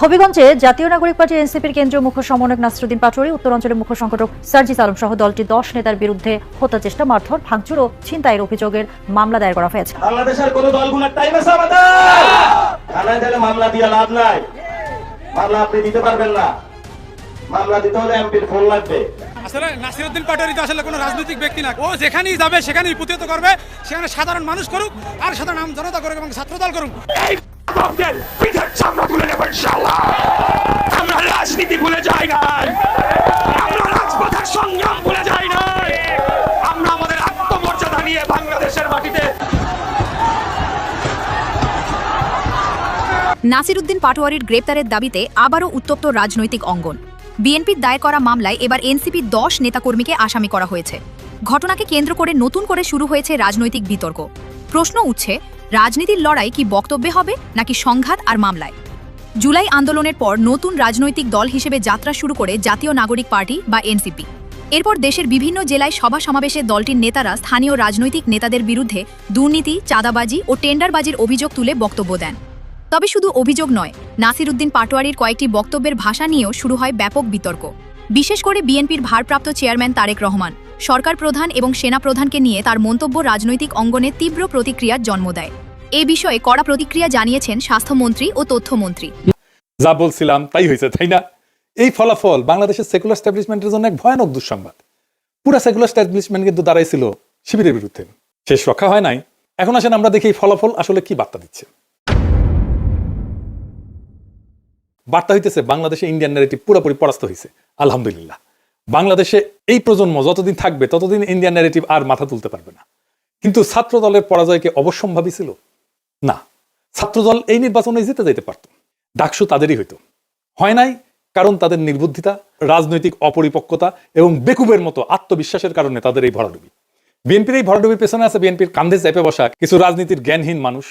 হবিগঞ্জে জাতীয় নাগরিক পার্টি এনসিপির কেন্দ্রীয় মুখ্য সমন্বয়ক নাসিরুদ্দিন পাটোয়ারি, উত্তরাঞ্চলের মুখ্য সংগঠক সার্জিস আলম সহ দলটির 10 নেতার বিরুদ্ধে হত্যা চেষ্টা, মারধর, ভাঙচুর ও ছিনতাইয়ের অভিযোগের মামলা দায়ের করা হয়েছে। বাংলাদেশের কোন দলগুলোর টাইম আছে আমাদের? থানায় গেলে মামলা দিয়ে লাভ নাই। মামলা আপনি দিতে পারবেন না। মামলা দিতে হলে এমপির ফোন লাগবে। আসলে নাসিরুদ্দিন পাটোয়ারি তো আসলে কোনো রাজনৈতিক ব্যক্তি না। ও যেখানেই যাবে সেখানেই প্রতিহত করবে, সেখানে সাধারণ মানুষ করুক আর সাধারণ জনতা করুক এবং ছাত্রদল করুক। আমরা রাজনীতি ভুলে যাই নাই, আমরা রাজপথের সংগ্রাম ভুলে যাই নাই, আমরা আমাদের আত্মমর্যাদা নিয়ে বাংলাদেশের মাটিতে। নাসিরুদ্দিন পাটোয়ারির গ্রেপ্তারের দাবিতে আবারও উত্তপ্ত রাজনৈতিক অঙ্গন। বিএনপির দায়ের করা মামলায় এবার এনসিপির 10 নেতাকর্মীকে আসামি করা হয়েছে। ঘটনাকে কেন্দ্র করে নতুন করে শুরু হয়েছে রাজনৈতিক বিতর্ক। প্রশ্ন উঠছে, রাজনীতির লড়াই কি বক্তব্যে হবে নাকি সংঘাত আর মামলায়? জুলাই আন্দোলনের পর নতুন রাজনৈতিক দল হিসেবে যাত্রা শুরু করে জাতীয় নাগরিক পার্টি বা এনসিপি। এরপর দেশের বিভিন্ন জেলায় সভা সমাবেশে দলটির নেতারা স্থানীয় রাজনৈতিক নেতাদের বিরুদ্ধে দুর্নীতি, চাঁদাবাজি ও টেন্ডারবাজির অভিযোগ তুলে বক্তব্য দেন। তবে শুধু অভিযোগ নয়, নাসিরুদ্দিন পাটোয়ারির কয়েকটি বক্তব্যের ভাষা নিয়েও শুরু হয় ব্যাপক বিতর্ক। বিশেষ করে বিএনপির ভারপ্রাপ্ত চেয়ারম্যান তারেক রহমান, সরকার প্রধান এবং সেনা প্রধানকে নিয়ে তার মন্তব্য রাজনৈতিক অঙ্গনে তীব্র প্রতিক্রিয়ার জন্ম দেয়। এ বিষয়ে কড়া প্রতিক্রিয়া জানিয়েছেন স্বাস্থ্যমন্ত্রী ও তথ্যমন্ত্রী। যা বলছিলাম তাই হয়েছে, তাই না? এই ফলাফল বাংলাদেশের সেকুলার এস্টাবলিশমেন্টের জন্য এক ভয়ানক দুঃসংবাদ। পুরা সেকুলার এস্টাবলিশমেন্ট কিন্তু দাঁড়াইছিল শিবিরের বিরুদ্ধে, শেষ রক্ষা হয় নাই। এখন আসেন আমরা দেখি এই ফলাফল আসলে কি বার্তা দিচ্ছে। বার্তা হইতেছে বাংলাদেশে ইন্ডিয়ান ন্যারেটিভ পুরোপুরি পরাস্ত হয়েছে। আলহামদুলিল্লাহ, বাংলাদেশে এই প্রজন্ম যতদিন থাকবে ততদিন ইন্ডিয়ান ন্যারেটিভ আর মাথা তুলতে পারবে না। কিন্তু ছাত্র দলের পরাজয়কে অবশ্যম্ভাবী ছিল না। ছাত্রদল এই নির্বাচনে জিতে যেতে পারত, ডাকসু তাদেরই হইতো। হয় নাই কারণ তাদের নির্বুদ্ধিতা, রাজনৈতিক অপরিপক্কতা এবং বেকুবের মতো আত্মবিশ্বাসের কারণে তাদের এই ভরাডুবি। বিএনপির এই ভরাডুবির পেছনে আছে বিএনপির কান্ধে চেপে বসা কিছু রাজনীতির জ্ঞানহীন মানুষ,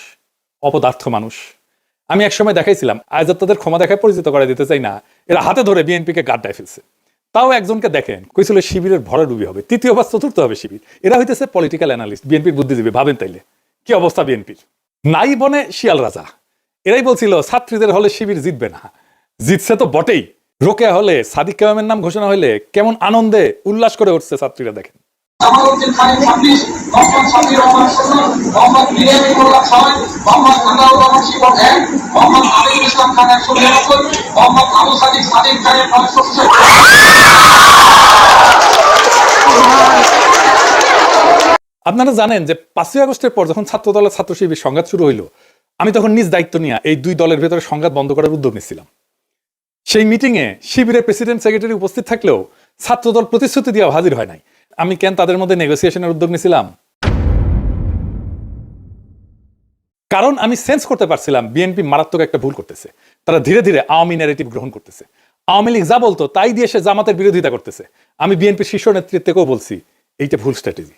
অপদার্থ মানুষ। আমি একসময় দেখাইছিলাম, আজ তাদের ক্ষমা দেখায় পরিচিত করে দিতে চাই না, এরা হাতে ধরে বিএনপিকে গাড্ডায় ফেলছে। তাও একজনকে দেখেন কইছিল শিবিরের ভরাডুবি হবে, তৃতীয় বা চতুর্থ হবে শিবির। এরা হইতেছে পলিটিক্যাল অ্যানালিস্ট, বিএনপির বুদ্ধিজীবী। ভাবেন তাইলে কি অবস্থা বিএনপির। নাই বনে শিয়াল রাজা, এরাই বলছিল ছাত্রীদের হলে শিবির জিতবে না। জিতছে তো বটেই। রোকেয়া হলে, সাদিক কালামের নাম ঘোষণা হলে কেমন আনন্দে উল্লাস করে উঠছে ছাত্রীরা, দেখেন। আপনারা জানেন যে 5ই আগস্টের পর যখন ছাত্র দলের ছাত্র শিবির সংঘাত শুরু হইল, আমি তখন নিজ দায়িত্ব নিয়ে এই দুই দলের ভেতরে সংঘাত বন্ধ করার উদ্যোগ নিয়েছিলাম। সেই মিটিংয়ে শিবিরের প্রেসিডেন্ট সেক্রেটারি উপস্থিত থাকলেও ছাত্রদল প্রতিশ্রুতি দিয়ে হাজির হয় নাই। আমি কেন তাদের মধ্যে নেগোসিয়েশনের উদ্যোগ নিয়েছিলাম? কারণ আমি সেন্স করতে পারছিলাম বিএনপি মারাত্মক একটা ভুল করতেছে। তারা ধীরে ধীরে আওয়ামী ন্যারেটিভ গ্রহণ করতেছে। আওয়ামী লীগ যা বলতো তাই দিয়ে সে জামাতের বিরোধিতা করতেছে। আমি বিএনপির শীর্ষ নেতৃত্বকেও বলছি এইটা ভুল স্ট্র্যাটেজি।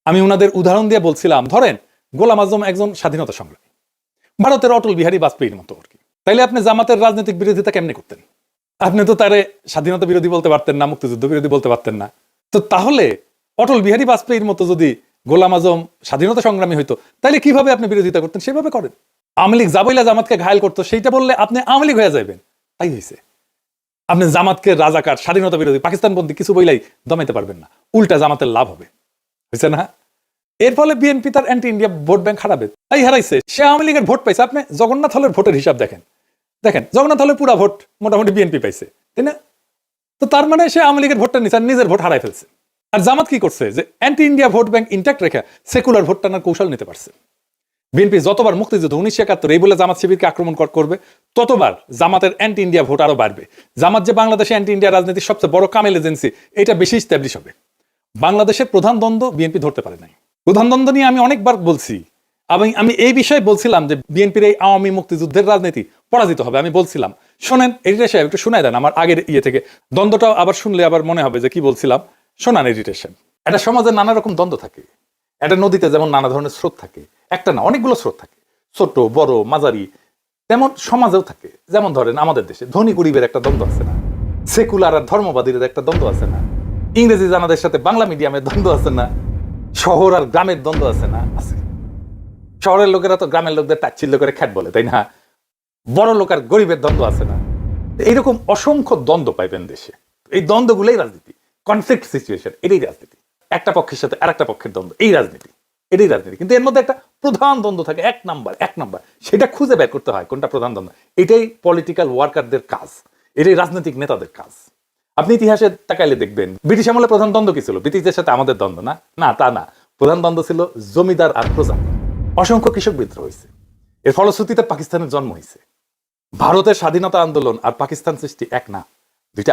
আমি ওনাদের উদাহরণ দিয়ে বলছিলাম, ধরেন গোলাম আজম একজন স্বাধীনতা সংগ্রামী, ভারতের অটল বিহারী বাজপেয়ীর মতো আর কি। তাইলে আপনি জামাতের রাজনৈতিক বিরোধিতা কেমনে করতেন? আপনি তো তারে স্বাধীনতা বিরোধী বলতে পারতেন না, মুক্তিযুদ্ধ বিরোধী বলতে পারতেন না। তো তাহলে অটল বিহারী বাজপেয়ীর মতো যদি গোলাম আজম স্বাধীনতা সংগ্রামী হইতো, তাহলে কিভাবে আপনি বিরোধিতা করতেন? সেভাবে করেন। আওয়ামী লীগ জামাইলা জামাতকে ঘায়ল করতো, সেইটা বললে আপনি আওয়ামী লীগ হয়ে যাবেন। তাই হয়েছে। আপনি জামাতকে রাজাকার, স্বাধীনতা বিরোধী, পাকিস্তানপন্থী কিছু বইলাই দমাইতে পারবেন না। উল্টা জামাতের লাভ হবে, হয়েছে না? এর ফলে বিএনপি তার অ্যান্টি ইন্ডিয়া ভোট ব্যাংক হারাবে। তাই হারাইছে। সে আওয়ামী লীগের ভোট পাইছে। আপনি জগন্নাথ হলের ভোটের হিসাব দেখেন, জগন্নাথ হলের পুরা ভোট মোটামুটি বিএনপি পাইছে, তাই না? তো তার মানে সে আওয়ামী লীগের ভোটটা নিছে, নিজের ভোট হারাই ফেলছে। আর জামাত কি করছে? যে anti India vote bank intact রেখে সেকুলার ভোট টানার কৌশল নিতে পারছে। বিএনপি যতবার মুক্তিযুদ্ধ 1971 এই বলে জামাত শিবিরকে আক্রমণ করবে, ততবার জামাতের অ্যান্টি ইন্ডিয়া ভোট আরো বাড়বে। জামাত যে বাংলাদেশে অ্যান্টি ইন্ডিয়া রাজনীতির সবচেয়ে বড় কামেল এজেন্সি, এটা বেশি স্ট্যাবলিশ হবে। বাংলাদেশের প্রধান দ্বন্দ্ব বিএনপি ধরতে পারে নাই। প্রধান দ্বন্দ্ব নিয়ে আমি অনেকবার বলছি। আমি এই বিষয়ে বলছিলাম যে বিএনপির এই আওয়ামী মুক্তিযুদ্ধের রাজনীতি পরাজিত হবে। আমি বলছিলাম, শোনেন এডিটর সাহেব একটু শোনায় দেন আমার আগের ইয়ে থেকে, দ্বন্দ্বটা আবার শুনলে আবার মনে হবে যে কি বলছিলাম। শোনান এডিটর সাহেব। একটা সমাজে নানা রকম দ্বন্দ্ব থাকে। একটা নদীতে যেমন নানা ধরনের স্রোত থাকে, একটা না অনেকগুলো স্রোত থাকে, ছোট বড় মাঝারি, তেমন সমাজেও থাকে। যেমন ধরেন আমাদের দেশে ধনী গরিবের একটা দ্বন্দ্ব আছে না, সেকুলার আর ধর্মবাদীদের একটা দ্বন্দ্ব আছে না, ইংরেজি জানাদের সাথে বাংলা মিডিয়ামের দ্বন্দ্ব আছে না, শহর আর গ্রামের দ্বন্দ্ব আছে না? আছে। শহরের লোকেরা তো গ্রামের লোকদের তাচ্ছিল্য করে খ্যাট বলে, তাই না? বড় লোক আর গরিবের দ্বন্দ্ব আছে না, এইরকম অসংখ্য দ্বন্দ্ব পাইবেন দেশে। এই দ্বন্দ্বগুলোই রাজনীতি, কনফ্লিক্ট সিচুয়েশন, এটাই রাজনীতি। একটা পক্ষের সাথে আর একটা পক্ষের দ্বন্দ্ব, এই রাজনীতি, এটাই রাজনীতি। কিন্তু এর মধ্যে একটা প্রধান দ্বন্দ্ব থাকে, এক নাম্বার, সেটা খুঁজে বের করতে হয় কোনটা প্রধান দ্বন্দ্ব। এটাই পলিটিক্যাল ওয়ার্কারদের কাজ, এটাই রাজনৈতিক নেতাদের কাজ। আপনি ইতিহাসে তাকাইলে দেখবেন ব্রিটিশ আমলে প্রধান দ্বন্দ্ব কি ছিল? ব্রিটিশদের সাথে আমাদের দ্বন্দ্ব না, না তা না। প্রধান দ্বন্দ্ব ছিল জমিদার আর প্রজা। অসংখ্য কৃষক বিদ্রোহ হয়েছে, এর ফলশ্রুতিতে পাকিস্তানের জন্ম হয়েছে। ভারতের স্বাধীনতা আন্দোলন আর পাকিস্তান সৃষ্টি এক না, দুইটা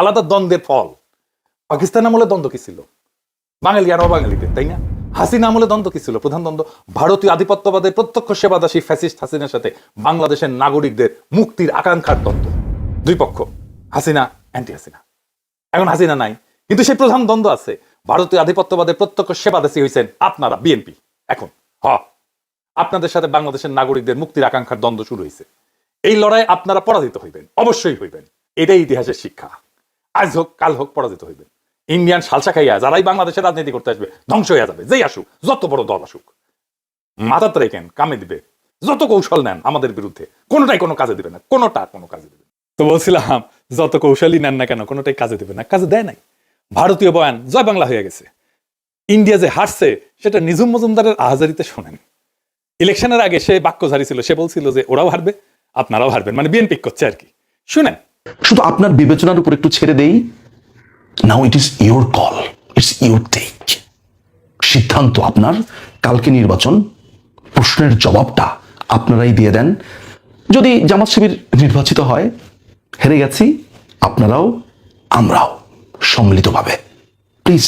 আলাদা দ্বন্দ্বের ফল। পাকিস্তান আমলে দ্বন্দ্ব কি ছিল? বাঙালি আর অবাঙালিদের, তাই না? হাসিনা আমলে দ্বন্দ্ব কি ছিল? প্রধান দ্বন্দ্ব ভারতীয় আধিপত্যবাদের প্রত্যক্ষ সেবাদাসী ফ্যাসিস্ট হাসিনার সাথে বাংলাদেশের নাগরিকদের মুক্তির আকাঙ্ক্ষার দ্বন্দ্ব। দুই পক্ষ, হাসিনা অ্যান্টি হাসিনা। এখন হাসিনা নাই, কিন্তু সেই প্রধান দ্বন্দ্ব আছে। ভারতীয় আধিপত্যবাদের প্রত্যক্ষ সেবাদাসী হয়েছেন আপনারা, বিএনপি। এখন আপনাদের সাথে বাংলাদেশের নাগরিকদের মুক্তির আকাঙ্ক্ষার দ্বন্দ্ব শুরু হয়েছে। এই লড়াই আপনারা পরাজিত হইবেন, অবশ্যই হইবেন। এটাই ইতিহাসের শিক্ষা। আজ হোক কাল হোক পরাজিত হইবেন। ইন্ডিয়ান সালসা খাইয়া যারাই বাংলাদেশের রাজনীতি করতে আসবে ধ্বংস হয়ে যাবে। যেই আসুক, যত বড় দল আসুক, মাথাতে রেখেন, কামে দিবে। যত কৌশল নেন আমাদের বিরুদ্ধে, কোনোটাই কোনো কাজে দিবে না, কোনো কাজে দিবে না। তো বলছিলাম, যত কৌশলই নেন না কেন, কোনোটাই কাজে দিবে না, কাজে দেয় নাই। ভারতীয় বয়ান জয় বাংলা হয়ে গেছে। ইন্ডিয়া যে হারছে সেটা নিঝুম মজুমদারের আহাজারিতে শোনেন। ইলেকশনের আগে সে বাক্যধারী ছিল, সে বলছিল যে ওরাও হারবে, আপনারাও হারবেন, মানে বিএনপি করছে আর কি। শুনেন, শুধু আপনার বিবেচনার উপর একটু ছেড়ে দেই। Now it is your call, it's your take. সিদ্ধান্ত আপনার। কালকে নির্বাচন, প্রশ্নের জবাবটা আপনারাই দিয়ে দেন। যদি জামাত শিবির নির্বাচিত হয়, হেরে গেছি, আপনারাও আমরাও সম্মিলিতভাবে। প্লিজ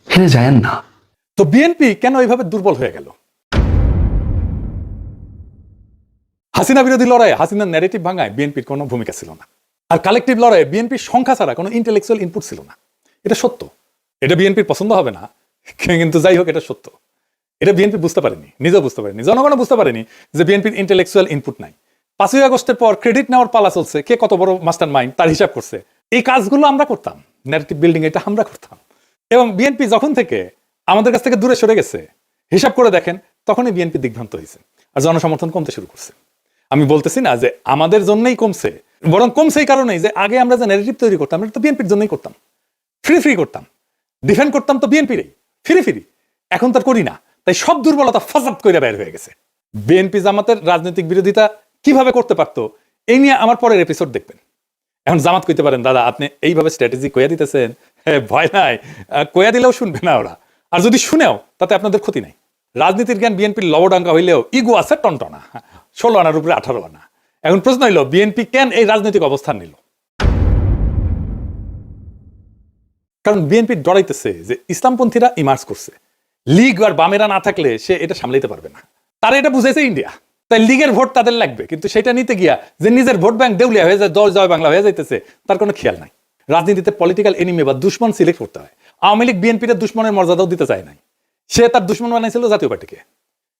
হেরে যায়েন না। তো বিএনপি কেন এইভাবে দুর্বল হয়ে গেল? হাসিনা বিরোধী লড়াইয়ে হাসিনার ন্যারেটিভ ভাঙায় বিএনপির কোনো ভূমিকা ছিল না। আর কালেকটিভ লড়াইয়ে বিএনপির সংখ্যা ছাড়া কোনো ইন্টেলেকচুয়াল ইনপুট ছিল না। এটা সত্য। এটা বিএনপির পছন্দ হবে না, কিন্তু যাই হোক, এটা সত্য। এটা বিএনপি বুঝতে পারেনি, নিজেও বুঝতে পারেনি, জনগণও বুঝতে পারেনি যে বিএনপির ইন্টেলেকচুয়াল ইনপুট নাই। 5ই আগস্টের পর ক্রেডিট নেওয়ার পালা চলছে, কে কত বড় মাস্টার মাইন্ড তার হিসাব করছে। এই কাজগুলো আমরা করতাম, ন্যারেটিভ বিল্ডিং এটা আমরা করতাম। এবং বিএনপি যখন থেকে আমাদের কাছ থেকে দূরে সরে গেছে, হিসাব করে দেখেন, তখনই বিএনপি দিগ্ভ্রান্ত হয়েছে আর জনসমর্থন কমতে শুরু করছে। আমি বলতেছি না যে আমাদের জন্যই কমছে, বরং কমছে এই কারণেই যে আগে আমরা যে ন্যারেটিভ তৈরি করতাম, এটা তো বিএনপির জন্যই করতাম, ফ্রি করতাম, ডিফেন্ড করতাম তো বিএনপিরই, ফ্রি। এখন তার করি না, তাই সব দুর্বলতা ফাসাদ করে বের হয়ে গেছে। বিএনপি জামাতের রাজনৈতিক বিরোধিতা কিভাবে করতে পারতো, এই নিয়ে আমার পরের এপিসোড দেখবেন। এখন জামাত কইতে পারেন, দাদা আপনি এইভাবে স্ট্র্যাটেজি কইয়া দিতেছেন, ভয় নাই, কইয়া দিলেও শুনবে না ওরা। আর যদি শুনেও, তাতে আপনাদের ক্ষতি নাই। রাজনীতির জ্ঞান বিএনপির লবডাঙ্গা হইলেও ইগো আছে টনটনা, 16 আনার উপরে 18 আনা। এখন প্রশ্ন হইল, বিএনপি কেন এই রাজনৈতিক অবস্থান নিল? কারণ বিএনপি ডরাইতেছে যে ইসলামপন্থীরা ইমার্জ করছে, লীগ আর বামেরা না থাকলে সে এটা সামলাইতে পারবে না। তারা এটা বুঝেছে ইন্ডিয়া, তাই লীগের ভোট তাদের লাগবে, কিন্তু সেটা নিতে গিয়া যে নিজের ভোট ব্যাংক দেউলিয়া হয়ে যায়, দল জয় বাংলা হয়ে যাইতেছে, তার কোনো খেয়াল নাই। রাজনীতিতে পলিটিক্যাল এনিমি বা দুশ্মন সিলেক্ট করতে হয়। আওয়ামী লীগ বিএনপির দুশ্মনের মর্যাদাও দিতে চায় নাই, সে তার দুশ্মন বানাইছিল জাতীয় পার্টিকে,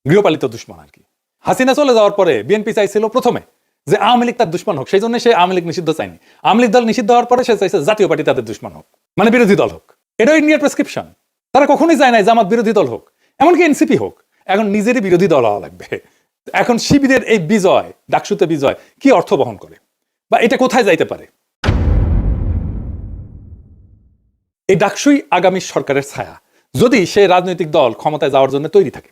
গৃহপালিত দুশ্মন আর কি। হাসিনা চলে যাওয়ার পরে বিএনপি চাইছিল প্রথমে যে আওয়ামী লীগ তার দুশ্মন হোক, সেই জন্য সে আওয়ামী লীগ নিষিদ্ধ চায়নি। আওয়ামী লীগ দল নিষিদ্ধ হওয়ার পরে সে চাইছে জাতীয় পার্টি তাদের দুশ্মন হোক, মানে বিরোধী দল হোক। এটাও ইন্ডিয়ার প্রেসক্রিপশন। তারা কখনোই চায় নাই জামাত বিরোধী দল হোক, এমনকি এনসিপি হোক। এখন নিজেরই বিরোধী দল হওয়া লাগবে। এখন শিবিরের এই বিজয়, ডাকসুতে বিজয়, কি অর্থ বহন করে বা এটা কোথায় যাইতে পারে? এই ডাকসুই আগামী সরকারের ছায়া, যদি সে রাজনৈতিক দল ক্ষমতায় যাওয়ার জন্য তৈরি থাকে।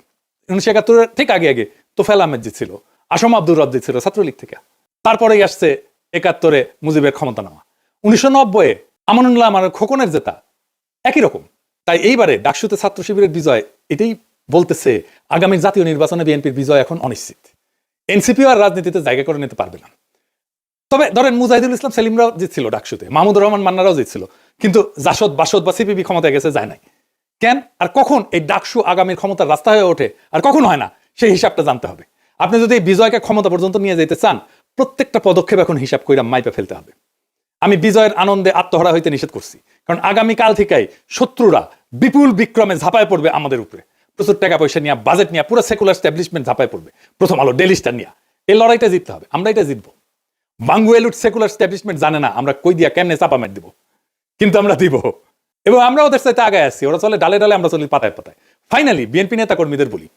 1971 ঠিক আগে তোফায়েল আহমেদ জিতছিল, আসম আব্দুর রব জিতছিল ছাত্রলীগ থেকে। তারপরেই আসছে 71-এ মুজিবের ক্ষমতা নেওয়া, 1990-এ আমানুল্লাহ আমার খোকনের জেতা, একই রকম। তাই এইবারে ডাকসুতে ছাত্র শিবিরের বিজয় এটাই বলতেছে আগামী জাতীয় নির্বাচনে বিএনপির বিজয় এখন অনিশ্চিত। এনসিপিও আর রাজনীতিতে জায়গা করে নিতে পারবে না। তবে ধরেন মুজাহিদুল ইসলাম সেলিমরাও জিতছিল ডাকসুতে, মাহমুদুর রহমান মান্নারাও জিতছিল, কিন্তু জাসদ বাসদ বা সিপিবি ক্ষমতায় গেছে, যায় নাই কেন? আর কখন এই ডাকসু আগামীর ক্ষমতার রাস্তা হয়ে ওঠে আর কখন হয় না, সেই হিসাবটা জানতে হবে। আপনি যদি এই বিজয়কে ক্ষমতা পর্যন্ত নিয়ে যেতে চান, প্রত্যেকটা পদক্ষেপ এখন হিসাব কইরা মাইপে ফেলতে হবে। আমি বিজয়ের আনন্দে আত্মহারা হইতে নিষেধ করছি, কারণ আগামীকাল থেকেই শত্রুরা বিপুল বিক্রমে ঝাঁপায় পড়বে আমাদের উপরে। প্রচুর টাকা পয়সা নিয়ে, বাজেট নিয়ে, পুরো সেকুলার এস্টাবলিশমেন্ট ঝাঁপায় পড়বে। প্রথম আলো, ডেইলি স্টার নিয়ে এই লড়াইটা জিততে হবে, আমরা এটা জিতবো। বাঙ্গুয়েলুট সেকুলার এস্টাবলিশমেন্ট জানে না আমরা কই দিয়া কেমনে চাপা মেট দিব, কিন্তু আমরা দিব। এবং আমরা ওদের সাথে আগায় আসছি, ওরা চলে ডালে ডালে, আমরা চলি পাতায় পাতায়। ফাইনালি বিএনপি নেতা কর্মীদের বলি,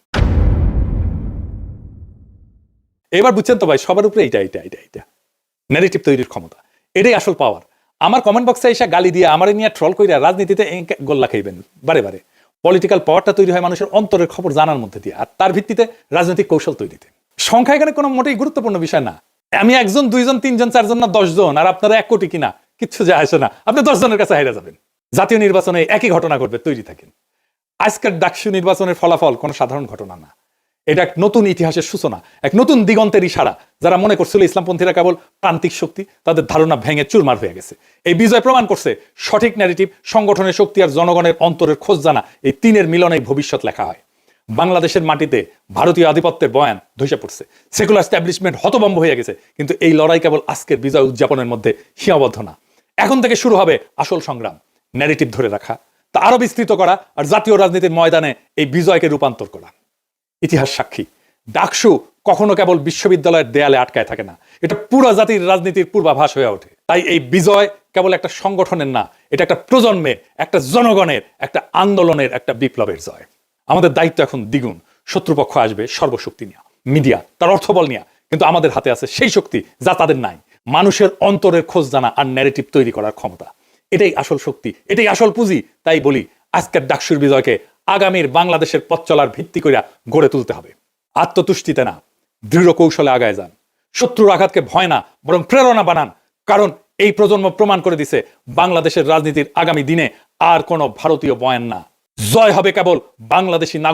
এবার বুঝছেন তো ভাই, সবার উপরে এইটা ন্যারেটিভ তৈরির ক্ষমতা, এটাই আসল পাওয়ার। আমার কমেন্ট বক্সে এসে গালি দিয়ে আমার নিয়ে ট্রল কইরা রাজনীতিতে গোল্লা খাইবেন বারে বারে। পলিটিক্যাল পাওয়ারটা তৈরি হয় মানুষের অন্তরের খবর জানার মধ্যে দিয়ে, আর তার ভিত্তিতে রাজনৈতিক কৌশল তৈরিতে। সংখ্যা এখানে কোনো মোটেই গুরুত্বপূর্ণ বিষয় না। আমি 1 জন 2 জন 3 জন 4 জন না 10 জন, আর আপনারা 1 কোটি কিনা কিচ্ছু যায় আসে না। আপনি 10 জনের কাছে হেরে যাবেন। জাতীয় নির্বাচনে একই ঘটনা ঘটবে, তৈরি থাকেন। আজকের ডাকসু নির্বাচনের ফলাফল কোনো সাধারণ ঘটনা না, এটা এক নতুন ইতিহাসের সূচনা, এক নতুন দিগন্তের ইশারা। যারা মনে করছিল ইসলামপন্থীরা কেবল প্রান্তিক শক্তি, তাদের ধারণা ভেঙে চুরমার হয়ে গেছে। এই বিজয় প্রমাণ করছে সঠিক ন্যারেটিভ, সংগঠনের শক্তি আর জনগণের অন্তরের খোঁজ জানা, এই তিনের মিলনেই ভবিষ্যৎ লেখা হয়। বাংলাদেশের মাটিতে ভারতীয় আধিপত্যের বয়ান ধসে পড়ছে, সেকুলার এস্টাবলিশমেন্ট হতভম্ব হয়ে গেছে, কিন্তু এই লড়াই কেবল আজকের বিজয় উদযাপনের মধ্যে সীমাবদ্ধ না। এখন থেকে শুরু হবে আসল সংগ্রাম, ন্যারেটিভ ধরে রাখা, তা আরো বিস্তৃত করা, আর জাতীয় রাজনীতির ময়দানে এই বিজয়কে রূপান্তর করা। ইতিহাস সাক্ষী, ডাকসু কখনো কেবল বিশ্ববিদ্যালয়ের দেয়ালে আটকায় থাকে না, এটা পুরো জাতির রাজনীতির পূর্বাভাস হয়ে ওঠে। তাই এই বিজয় কেবল একটা সংগঠনের না, এটা একটা প্রজন্মের, একটা জনগণের, একটা আন্দোলনের, একটা বিপ্লবের জয়। আমাদের দায়িত্ব এখন দ্বিগুণ। শত্রুপক্ষ আসবে সর্বশক্তি নিয়ে, মিডিয়া তার অর্থবল নিয়ে, কিন্তু আমাদের হাতে আছে সেই শক্তি যা তাদের নাই, মানুষের অন্তরের খোঁজ জানা আর ন্যারেটিভ তৈরি করার ক্ষমতা। এটাই আসল শক্তি, এটাই আসল পুঁজি। তাই বলি, আজকের ডাকসুর বিজয়কে আগামীর বাংলাদেশের পথ চলার ভিত্তি করে গড়ে তুলতে হবে। আত্মতুষ্টিতে না, দৃঢ় কৌশলে আগায় যান। শত্রুর আঘাতকে ভয় না, বরং প্রেরণা বানান। কারণ এই প্রজন্ম প্রমাণ করে দিছে, বাংলাদেশের রাজনীতির আগামী দিনে আর কোনো ভারতীয় বয়ান না, জয় হবে কেবল বাংলাদেশি নাগরিক।